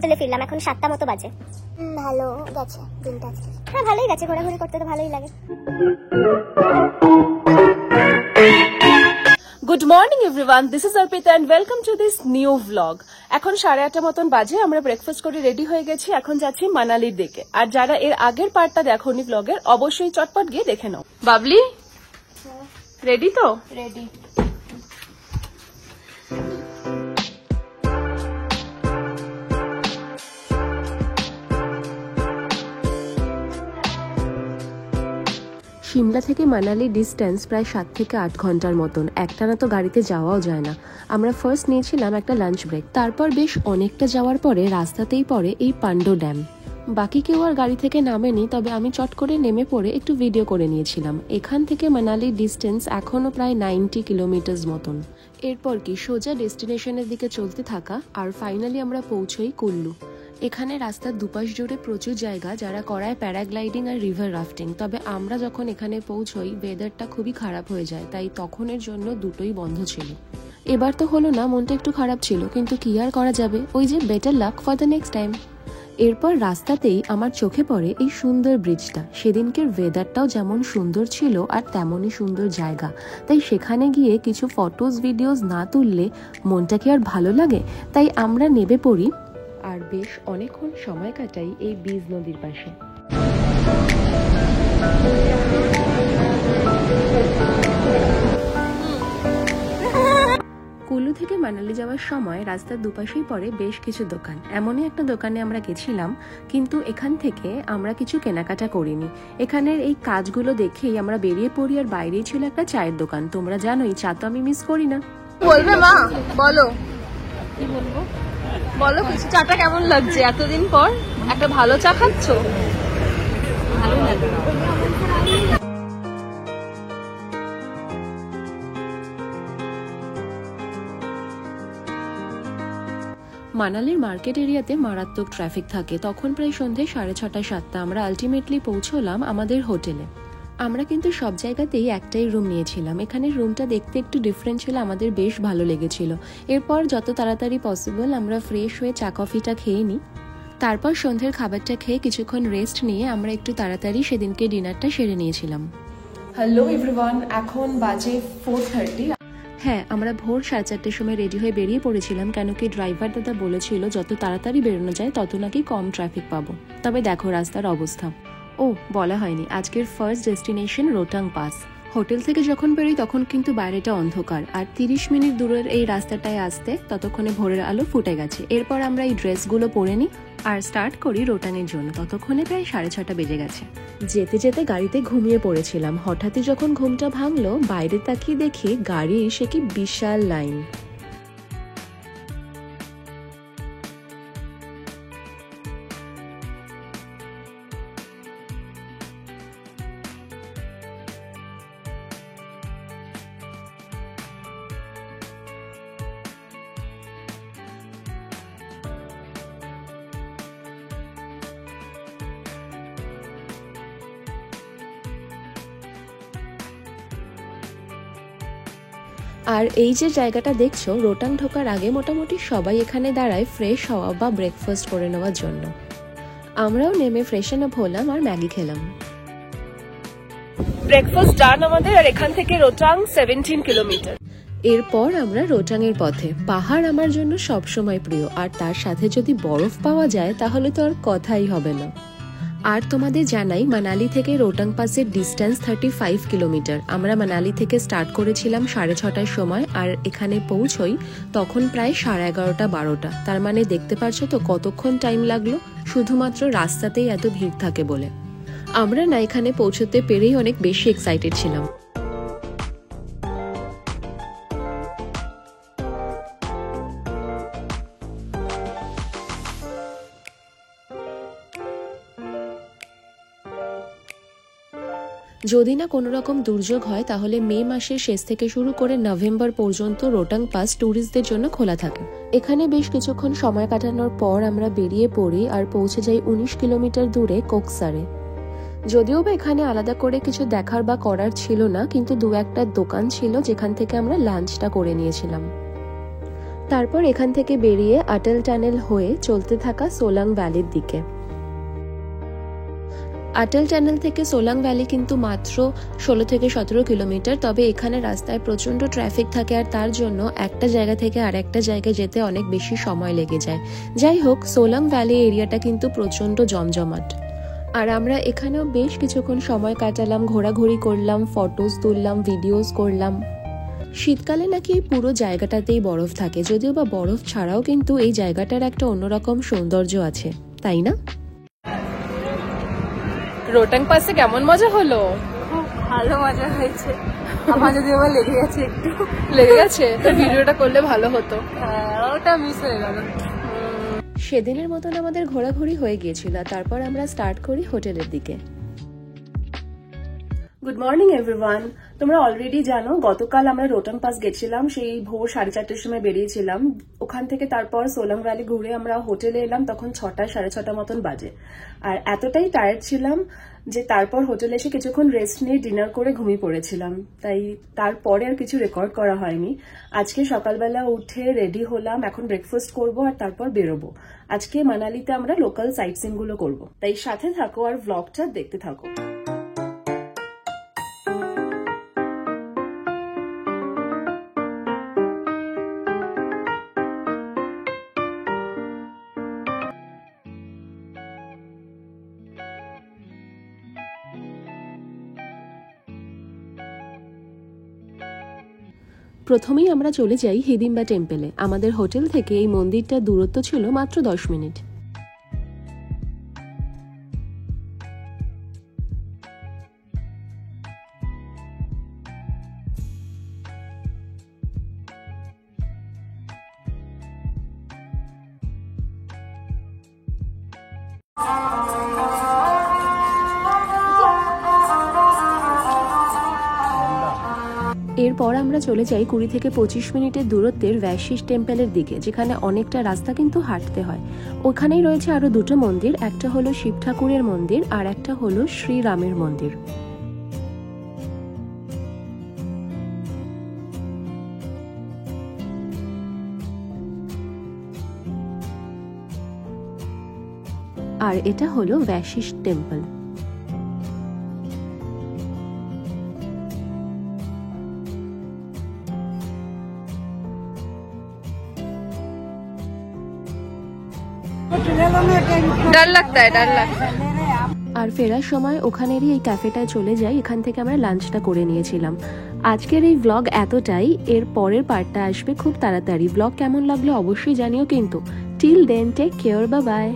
হোটেলে ফিরলাম, এখন 7টা মতো বাজে। ভালো গেছে দিনটা আজকে। হ্যাঁ ভালোই গেছে, ঘোরাঘুরি করতে তো ভালোই লাগে। Good morning everyone, this is Arpita and welcome to this new vlog. এখন 8:30 মতন বাজে, আমরা ব্রেকফাস্ট করে রেডি হয়ে গেছি, এখন যাচ্ছি মানালির দিকে। আর যারা এর আগের পার্টটা দেখোনি ভ্লগের, অবশ্যই চটপট গিয়ে দেখে নাও। বাবলি রেডি তো? রেডি। সিমলা থেকে মানালি ডিস্টেন্স প্রায় 7 থেকে 8 ঘন্টার মতন। একটানা তো গাড়িতে যাওয়াও যায় না। আমরা ফার্স্ট নিয়েছিলাম একটা লাঞ্চ ব্রেক, তারপর বেশ অনেকটা যাওয়ার পরে রাস্তাতেই পড়ে এই পান্ডো ড্যাম। বাকি কেউ আর গাড়ি থেকে নামেনি, তবে আমি চট করে নেমে পড়ে একটু ভিডিও করে নিয়েছিলাম। এখান থেকে মানালির ডিস্টেন্স এখনও প্রায় 90 কিলোমিটার মতন। এরপর কি সোজা ডেস্টিনেশনের দিকে চলতে থাকা, আর ফাইনালি আমরা পৌঁছই কুল্লু। এখানে রাস্তার দুপাশ জুড়ে প্রচুর জায়গা যারা করায় প্যারাগ্লাইডিং আর রিভার রাফটিং। তবে আমরা যখন এখানে পৌঁছই ওয়েদারটা খুবই খারাপ হয়ে যায়, তাই তখনের জন্য দুটোই বন্ধ ছিল। এবার তো হলো না, মনটা একটু খারাপ ছিল, কিন্তু কি আর করা যাবে, ওই যে better luck for the next time. এরপর রাস্তাতেই আমার চোখে পড়ে এই সুন্দর ব্রিজটা। সেদিনকের ওয়েদারটাও যেমন সুন্দর ছিল আর তেমনই সুন্দর জায়গা, তাই সেখানে গিয়ে কিছু ফটোজ ভিডিওস না তুললে মনটা কি আর ভালো লাগে। তাই আমরা নেমে পড়ি আর বেশ অনেকক্ষণ সময় কাটাই এই বীজ নদীর পাশে। কুল্লু থেকে মানালি যাওয়ার সময় রাস্তার দুপাশেই পড়ে বেশ কিছু দোকান। এমনই একটা দোকানে আমরা গেছিলাম, কিন্তু এখান থেকে আমরা কিছু কেনাকাটা করিনি। এখানের এই কাজগুলো দেখেই আমরা বেরিয়ে পড়ি, আর বাইরেই ছিল একটা চায়ের দোকান। তোমরা জানোই চা তো আমি মিস করি না। বলবে মা, বলো কি বলবো, বলো কিছু। চাটা কেমন লাগছে? এতদিন পর একটা ভালো চা খাচ্ছ? ভালো লাগে। মানালির মার্কেট এরিয়াতে মারাত্মক ট্রাফিক থাকে। তখন প্রায় সন্ধ্যে 6:30-7টা আমরা আলটিমেটলি পৌঁছলাম আমাদের হোটেলে। আমরা কিন্তু সব জায়গাতেই একটাই রুম নিয়েছিলাম। এখানে রুমটা দেখতে একটু ডিফারেন্ট ছিল, আমাদের বেশ ভালো লেগেছিল। এরপর যত তাড়াতাড়ি পসিবল আমরা ফ্রেশ হয়ে চা কফিটা খেয়ে নিই। তারপর সন্ধ্যের খাবারটা খেয়ে কিছুক্ষণ রেস্ট নিয়ে আমরা একটু তাড়াতাড়ি সেদিনকে ডিনারটা সেরে নিয়েছিলাম। হ্যালো এভরিওয়ান, এখন বাজে 4:30। হ্যাঁ, আমরা ভোর 4:30টার সময় রেডি হয়ে বেরিয়ে পড়েছিলাম, কেন কি ড্রাইভার দাদা বলেছিল যত তাড়াতাড়ি বেরোনো যায় তত নাকি কম ট্রাফিক পাবো। তবে দেখো রাস্তার অবস্থা। ও বলা হয়নি, আজকের first destination Rohtang pass. Hotel থেকে যখন বেরোই তখন কিন্তু বাইরেটা অন্ধকার, আর 30 মিনিট দূরের এই রাস্তাটায় আসতে ততক্ষণে ভোরের আলো ফুটে গেছে। এরপর আমরা এই ড্রেসগুলো পরে নিই আর স্টার্ট করি রোটাংয়ের জন্য। ততক্ষণে প্রায় 6:30 বেজে গেছে। যেতে যেতে গাড়িতে ঘুমিয়ে পড়েছিলাম। হঠাৎই যখন ঘুমটা ভাঙলো, বাইরে তাকিয়ে দেখি গাড়ির সে কি বিশাল লাইন। আর এই যে জায়গাটা দেখছো, রোটাং ঢোকার আগে মোটামুটি সবাই এখানে দাঁড়ায় ফ্রেশ হওয়া বা ব্রেকফাস্ট করে নেওয়ার জন্য। আমরাও নেমে ফ্রেশন আপ হলাম আর ম্যাগি খেলাম। ব্রেকফাস্ট ডান আমাদের, আর এখান থেকে রোটাং 17 কিলোমিটার। এরপর আমরা রোটাং এর পথে। পাহাড় আমার জন্য সবসময় প্রিয়, আর তার সাথে যদি বরফ পাওয়া যায় তাহলে তো আর কথাই হবে না। আর তোমাদের জানাই মানালি থেকে রোটাং পাসের ডিস্টেন্স 35 কিলোমিটার। আমরা মানালি থেকে স্টার্ট করেছিলাম 6:30টার সময়, আর এখানে পৌঁছই তখন প্রায় 11:30-12টা। তার মানে দেখতে পাচ্ছ তো কতক্ষণ টাইম লাগলো, শুধুমাত্র রাস্তাতেই এত ভিড় থাকে বলে। আমরা না এখানে পৌঁছতে পেরেই অনেক বেশি এক্সাইটেড ছিলাম। যদি না কোনো রকম দুর্যোগ হয় তাহলে মে মাসের শেষ থেকে শুরু করে নভেম্বর পর্যন্ত রোটাং পাস ট্যুরিস্টদের জন্য খোলা থাকে। এখানে বেশ কিছুক্ষণ সময় কাটানোর পর আমরা বেরিয়ে পড়ি আর পৌঁছে যাই 19 কিলোমিটার দূরে কোকসারে। যদিও বা এখানে আলাদা করে কিছু দেখার বা করার ছিল না, কিন্তু দু একটা দোকান ছিল যেখান থেকে আমরা লাঞ্চটা করে নিয়েছিলাম। তারপর এখান থেকে বেরিয়ে অটল টানেল হয়ে চলতে থাকা সোলাং ভ্যালির দিকে। অটল টানেল থেকে সোলাং ভ্যালি কিন্তু মাত্র 16 থেকে 17 কিলোমিটার, তবে এখানে রাস্তায় প্রচণ্ড ট্রাফিক থাকে আর তার জন্য একটা জায়গা থেকে আর একটা জায়গায় যেতে অনেক বেশি সময় লেগে যায়। যাই হোক, সোলাং ভ্যালি এরিয়াটা কিন্তু প্রচণ্ড জমজমাট। আর আমরা এখানেও বেশ কিছুক্ষণ সময় কাটালাম, ঘোরাঘুরি করলাম, ফটোস তুললাম, ভিডিওস করলাম। শীতকালে নাকি এই পুরো জায়গাটাতেই বরফ থাকে, যদিও বা বরফ ছাড়াও কিন্তু এই জায়গাটার একটা অন্যরকম সৌন্দর্য আছে, তাই না? রোটাং পাসে কেমন মজা হলো? খুব ভালো মজা হয়েছে। আমার যদি আবার লেগে গেছে একটু। লেগে গেছে তো ভিডিওটা করলে ভালো হতো। ওটা মিস হয়ে গেল। সেদিনের মতন আমাদের ঘোরাঘুরি হয়ে গিয়েছিল, তারপর আমরা স্টার্ট করি হোটেলের দিকে। Good morning everyone. তোমরা অলরেডি জানো গতকাল আমরা রোটাং পাস গেছিলাম, সেই ভোর 4:30টার সময় বেরিয়েছিলাম ওখান থেকে। তারপর সোলাং ভ্যালি ঘুরে আমরা হোটেলে এলাম, তখন 6টা 6:30 মতন বাজে। আর এতটাই টায়ার্ড ছিলাম যে তারপর হোটেলে এসে কিছুক্ষণ রেস্ট নিয়ে ডিনার করে ঘুমিয়ে পড়েছিলাম, তাই তারপরে আর কিছু রেকর্ড করা হয়নি। আজকে সকালবেলা উঠে রেডি হলাম, এখন ব্রেকফাস্ট করব আর তারপর বেরোবো। আজকে মানালিতে আমরা লোকাল সাইট সিন গুলো করবো, তাই সাথে থাকো আর ভ্লগটা দেখতে থাকো। প্রথমেই আমরা চলে যাই হিডিম্বা টেম্পলে। আমাদের হোটেল থেকে এই মন্দিরটার দূরত্ব ছিল মাত্র 10 মিনিট। এরপর আমরা চলে যাই 20 থেকে 25 মিনিটের দূরত্বের ভ্যাশিস টেম্পলের দিকে, যেখানে অনেকটা রাস্তা কিন্তু হাঁটতে হয়। ওখানেই রয়েছে আরো দুটো মন্দির, একটা হলো শিব ঠাকুরের মন্দির আর একটা হলো শ্রীরামের মন্দির। আর এটা হলো ভ্যাশিস টেম্পল। डर लगता है, डर लगता है। আর ফেরার সময় ওখানেরই এই ক্যাফেটায় চলে যাই, এখান থেকে আমরা লাঞ্চটা করে নিয়েছিলাম। আজকের এই ব্লগ এতটাই, এর পরের পার্টটা আসবে খুব তাড়াতাড়ি। ব্লগ কেমন লাগলো অবশ্যই জানিও কিন্তু। Till then take care, bye by.